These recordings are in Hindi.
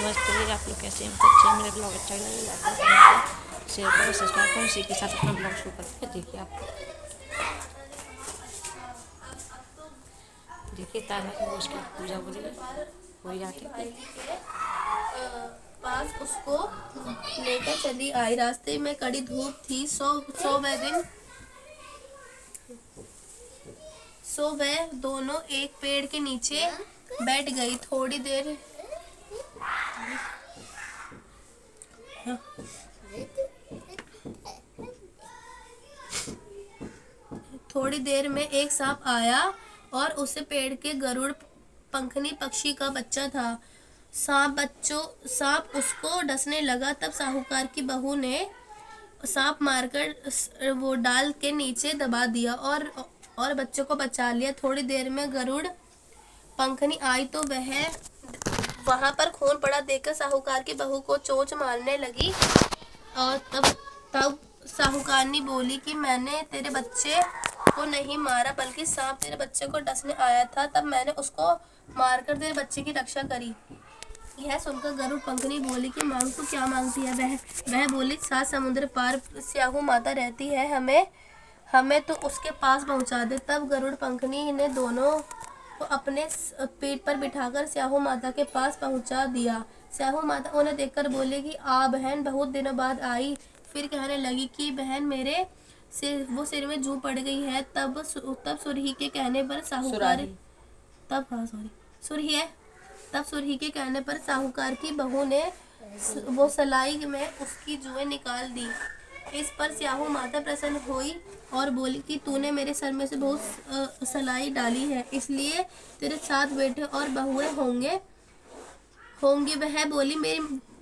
नमस्ते, आप लोग कैसे हैं? अच्छे हैं। मेरा ब्लॉग अच्छा लगे लाइक करें, शेयर करें, सब्सक्राइब करें। इसी के साथ अपना ब्लॉग शुरू करते हैं। देखिए आप देखिए तारा को उसकी पूजा हो रही है, कोई आके पास उसको लेकर चली आई। रास्ते में कड़ी धूप थी। सो वह दोनों एक पेड़ के नीचे बैठ गई। थोड़ी देर में एक सांप आया और उसे पेड़ के गरुड़ पंखनी पक्षी का बच्चा था। सांप उसको डसने लगा। तब साहूकार की बहू ने सांप मारकर वो डाल के नीचे दबा दिया और बच्चों को बचा लिया। थोड़ी देर में गरुड़ पंखनी आई तो वह वहां पर खून पड़ा देखकर साहूकार की बहू को चोंच मारने लगी। और तब साहूकारनी बोली कि मैंने तेरे बच्चे को नहीं मारा, बल्कि सांप तेरे बच्चे को डसने आया था, तब मैंने उसको मारकर तेरे बच्चे की रक्षा करी। यह सुनकर गरुड़ पंखनी बोली कि मांग तू क्या मांगती है? वह बोली 7 समुद्र पार स्याहू माता रहती है, हमें तो उसके पास पहुंचा दे। तब गरुड़ पंखनी ने दोनों को अपने पीठ पर बिठाकर स्याहू माता के पास पहुंचा दिया। स्याहू माता उन्हें देखकर बोली कि आ बहन, बहुत दिनों बाद आई। फिर कहने लगी कि बहन मेरे सिर में जू पड़ गई है। तब सुरही के कहने पर साहूकार की बहू ने वो सलाई में उसकी जुएं निकाल दी। इस पर स्याहू माता प्रसन्न हुई और बोली कि तूने मेरे सर में से बहुत सलाई डाली है, इसलिए तेरे 7 बेटे और बहुएं होंगे। वह बोली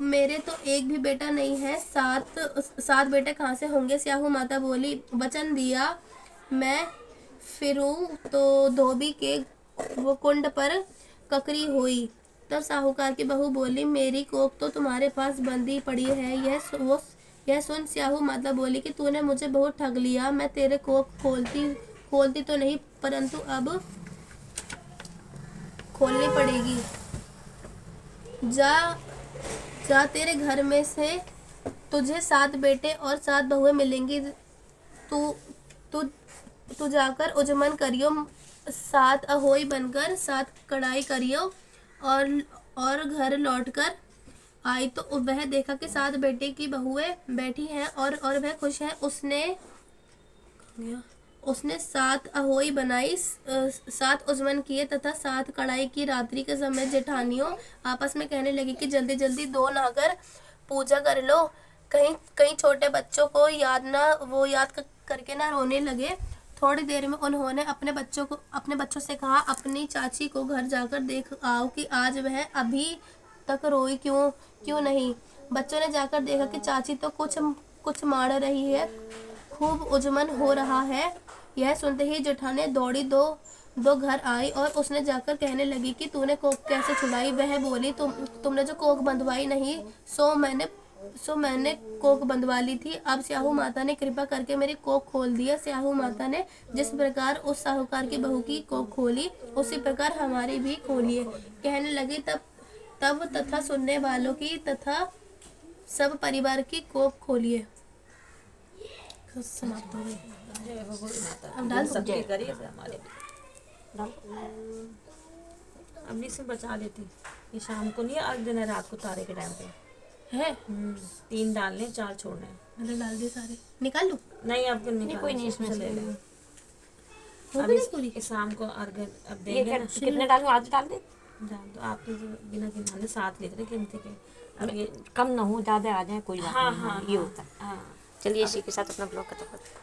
मेरे तो एक भी बेटा नहीं है, 7 बेटे कहाँ से होंगे? स्याहू माता बोली वचन दिया मैं फिरूं तो धोबी के वो कुंड पर ककरी हुई। तब साहूकार की बहू बोली मेरी कोख तो तुम्हारे पास बंदी पड़ी है। यह सुन स्याहू माता बोली कि तूने मुझे बहुत ठग लिया। मैं तेरे कोख खोलती तो नहीं, परंतु अब खोलनी पड़ेगी। जा तेरे घर में से तुझे 7 बेटे और 7 बहुएं मिलेंगी। तू जाकर उजमन करियो, 7 अहोई बनकर 7 कढ़ाई करियो। और घर लौटकर आई तो वह देखा कि 7 बेटे की बहुएं बैठी हैं और वह खुश है। उसने 7 अहोई बनाई, 7 उजमन किए तथा 7 कढ़ाई की। रात्रि के समय जेठानियों आपस में कहने लगी कि जल्दी जल्दी 2 नहाकर पूजा कर लो, कहीं छोटे बच्चों को याद करके ना रोने लगे। थोड़ी देर में उन्होंने अपने बच्चों से कहा अपनी चाची को घर जाकर देख आओ कि आज वह अभी तक रोई क्यों नहीं। बच्चों ने जाकर देखा कि चाची तो कुछ मार रही है, खूब उजमन हो रहा है। यह सुनते ही जेठानी दौड़ी दो घर आई और उसने जाकर कहने लगी कि तूने कोख कैसे छुड़ाई? वह बोली तुमने जो कोख बंधवाई नहीं, सो मैंने कोख बंधवा ली थी। अब स्याहू माता ने कृपा करके मेरी कोख खोल दिया। स्याहू माता ने जिस प्रकार उस साहूकार की बहू की कोख खोली, उसी प्रकार हमारी भी खोलिए। कहने लगी तब तथा सुनने वालों की तथा सब परिवार की कोख खोलिए। समाप्त हो गई। अब डाल सब्जी करिए हमारे अम्मी से बचा लेती। ये शाम को नहीं, आज दिन है, रात को तारे के टाइम पे है। 3 डालने 4 छोड़ने। मैंने डाल दिए सारे। निकाल लूं? नहीं अब निकाल, कोई नहीं, इसमें ले ले। पूरी शाम को अर्घ अब देंगे ना। कितने डालूं? आज डाल दे। डाल दो आप तो बिना गिनाने 7 लीटर गिनती के। अब ये कम ना हो, ज्यादा आ जाए कोई बात नहीं। हाँ ये होता है। हाँ चलिए इसी के साथ अपना ब्लॉग खत्म करते हैं।